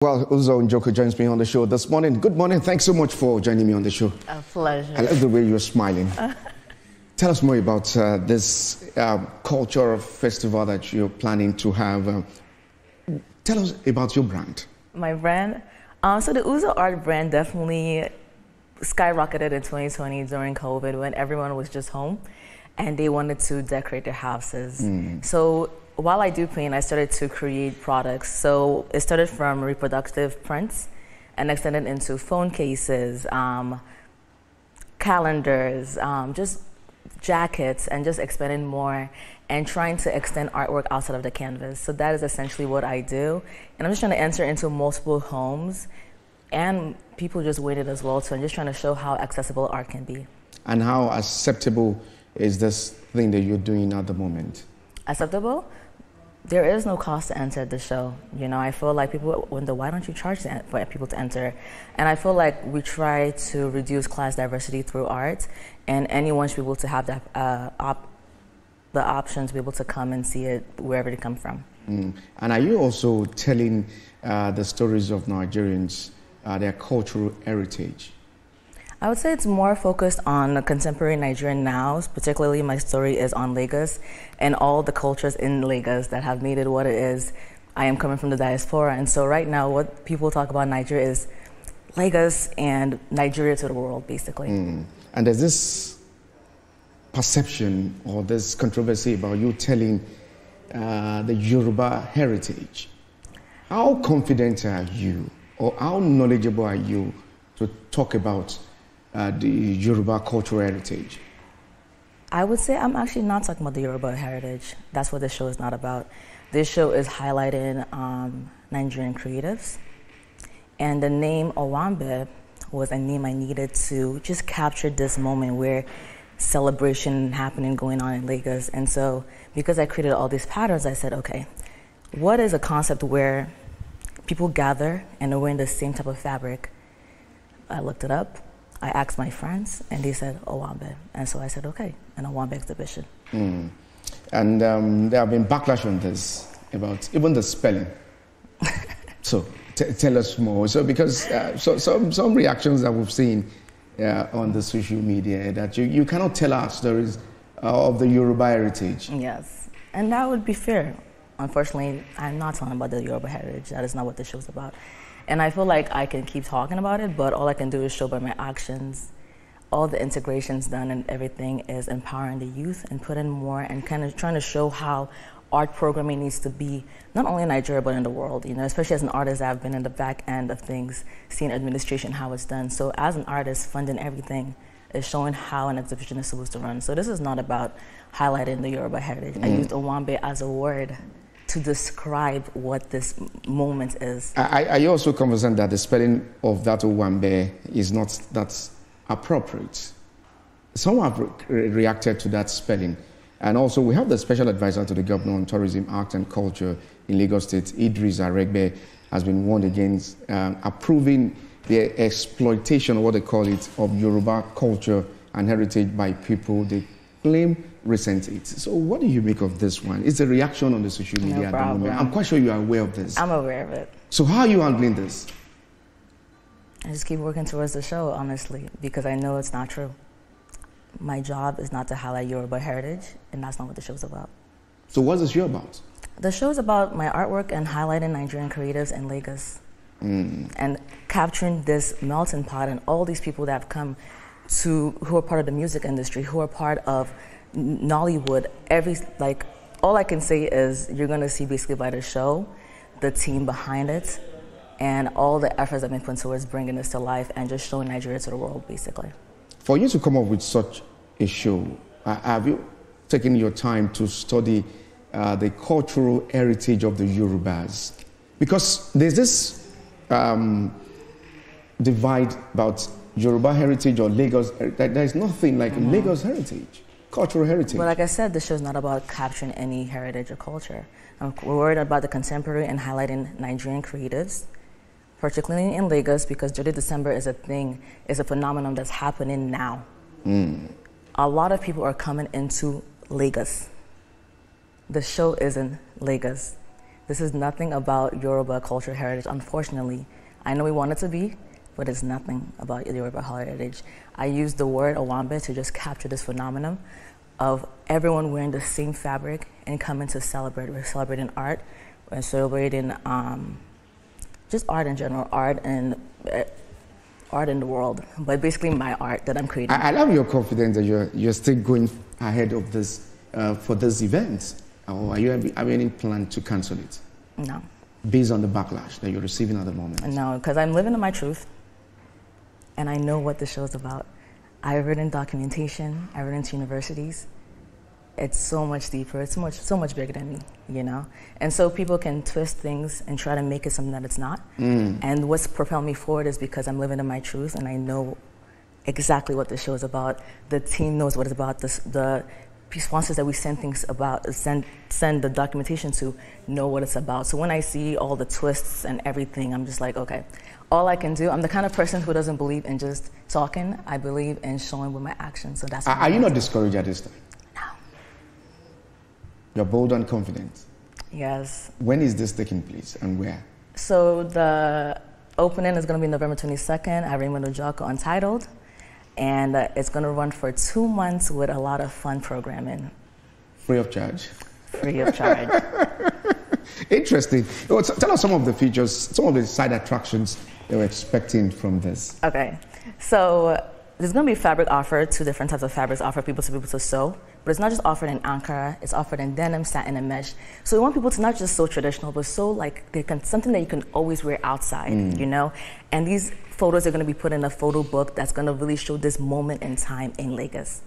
Well, Uzo Njokwu joins me on the show this morning. Good morning. Thanks so much for joining me on the show. A pleasure. I love the way you're smiling. Tell us more about this cultural festival that you're planning to have. Tell us about your brand. My brand? So the Uzo art brand definitely skyrocketed in 2020 during COVID when everyone was just home and they wanted to decorate their houses. So while I do paint, I started to create products. So it started from reproductive prints and extended into phone cases, calendars, just jackets, and just expanding more and trying to extend artwork outside of the canvas. So that is essentially what I do. And I'm just trying to enter into multiple homes, and people just waited as well. So I'm just trying to show how accessible art can be. And how acceptable is this thing that you're doing at the moment? Acceptable? There is no cost to enter the show. You know, I feel like people wonder, why don't you charge for people to enter? And I feel like we try to reduce class diversity through art, and anyone should be able to have that, the option to be able to come and see it wherever they come from. And are you also telling the stories of Nigerians, their cultural heritage? I would say it's more focused on contemporary Nigerian nows. Particularly, my story is on Lagos and all the cultures in Lagos that have made it what it is. I am coming from the diaspora, and so right now what people talk about Nigeria is Lagos and Nigeria to the world, basically. And there's this perception or this controversy about you telling the Yoruba heritage. How confident are you, or how knowledgeable are you to talk about the Yoruba cultural heritage? I would say I'm actually not talking about the Yoruba heritage. That's what this show is not about. This show is highlighting Nigerian creatives. And the name Owanbe was a name I needed to just capture this moment where celebration happening going on in Lagos. And so because I created all these patterns, I said, okay, what is a concept where people gather and are wearing the same type of fabric? I looked it up. I asked my friends, and they said Owanbe. And so I said, okay, an Owanbe Exhibition. And there have been backlash on this, about even the spelling. So tell us more. So because some reactions that we've seen on the social media, that you cannot tell our stories of the Yoruba heritage. Yes, and that would be fair. Unfortunately, I'm not talking about the Yoruba heritage. That is not what the show's about. And I feel like I can keep talking about it, but all I can do is show by my actions. All the integrations done and everything is empowering the youth and putting more and kind of trying to show how art programming needs to be, not only in Nigeria, but in the world. You know, especially as an artist, I've been in the back end of things, seeing administration, how it's done. So as an artist, funding everything is showing how an exhibition is supposed to run. So this is not about highlighting the Yoruba heritage. I used Owanbe as a word to describe what this moment is. Are you also concerned that the spelling of that Owanbe is not that appropriate? Some have reacted to that spelling. And also we have the special advisor to the governor on tourism, art and culture in Lagos State, Idris Aregbe, has been warned against approving the exploitation, or what they call it, of Yoruba culture and heritage by people they claim resent it. So what do you make of this one? It's a reaction on the social media at the moment. I'm quite sure you are aware of this. I'm aware of it. So how are you handling this? I just keep working towards the show, honestly, because I know it's not true. My job is not to highlight Yoruba heritage, and that's not what the show's about. So what's the show about? The show's about my artwork and highlighting Nigerian creatives in Lagos. And capturing this melting pot and all these people that have come to, who are part of the music industry, who are part of Nollywood. All I can say is you're going to see basically by the show, the team behind it, and all the efforts that have been put towards bringing this to life and just showing Nigeria to the world, basically. For you to come up with such a show, have you taken your time to study the cultural heritage of the Yorubas? Because there's this divide about Yoruba heritage or Lagos. There's nothing like Lagos heritage, cultural heritage. Well, like I said, the show's not about capturing any heritage or culture. We're worried about the contemporary and highlighting Nigerian creatives, particularly in Lagos, because Dirty December is a thing, is a phenomenon that's happening now. A lot of people are coming into Lagos. The show is in Lagos. This is nothing about Yoruba culture heritage, unfortunately. I know we want it to be, but it's nothing about Yoruba heritage. I use the word Owanbe to just capture this phenomenon of everyone wearing the same fabric and coming to celebrate. We're celebrating art, we're celebrating just art in general, art in the world, but basically my art that I'm creating. I love your confidence that you're still going ahead of this for this event. Or are you any plan to cancel it? No. Based on the backlash that you're receiving at the moment? No, because I'm living in my truth, and I know what the show's about. I've written documentation, I've written to universities. It's so much deeper, it's so much bigger than me, you know? And so people can twist things and try to make it something that it's not. And what's propelled me forward is because I'm living in my truth and I know exactly what the show is about. The team knows what it's about. The sponsors that we send things about, send the documentation to, know what it's about. So when I see all the twists and everything, I'm just like, okay, all I can do, I'm the kind of person who doesn't believe in just talking. I believe in showing with my actions. So that's what Are you not discouraged at this time? No. You're bold and confident? Yes. When is this taking place and where? So the opening is going to be November 22nd at Uzo Njokwu Untitled. And it's going to run for 2 months with a lot of fun programming. Free of charge? Free of charge. Interesting. Well, tell us some of the features, some of the side attractions that we're expecting from this. Okay. So there's going to be fabric offered, 2 different types of fabrics offered people to be able to sew. But it's not just offered in Ankara, it's offered in denim, satin, and mesh. So we want people to not just sew traditional, but sew like something that you can always wear outside, you know? And these photos are going to be put in a photo book that's going to really show this moment in time in Lagos.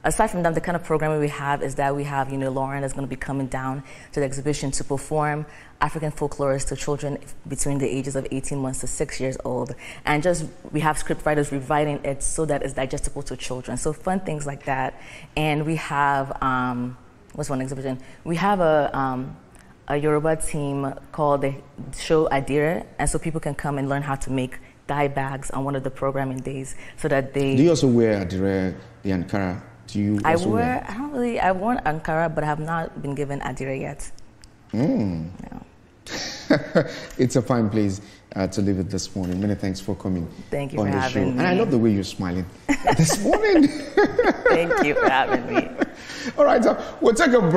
Aside from that, the kind of programming we have is that we have, Lauren is going to be coming down to the exhibition to perform African folklores to children between the ages of 18 months to 6 years old. And we have script writers rewriting it so that it's digestible to children. So fun things like that. And we have, what's one exhibition? We have a Yoruba team called the show Adire. And so people can come and learn how to make dye bags on one of the programming days so that they... Do you also wear Adire, the Ankara? I worn Ankara, but I have not been given Adire yet. No. It's a fine place to live it this morning. Many thanks for coming. Thank you for having me. And I love the way you're smiling this morning. Thank you for having me. All right, so we'll take a break.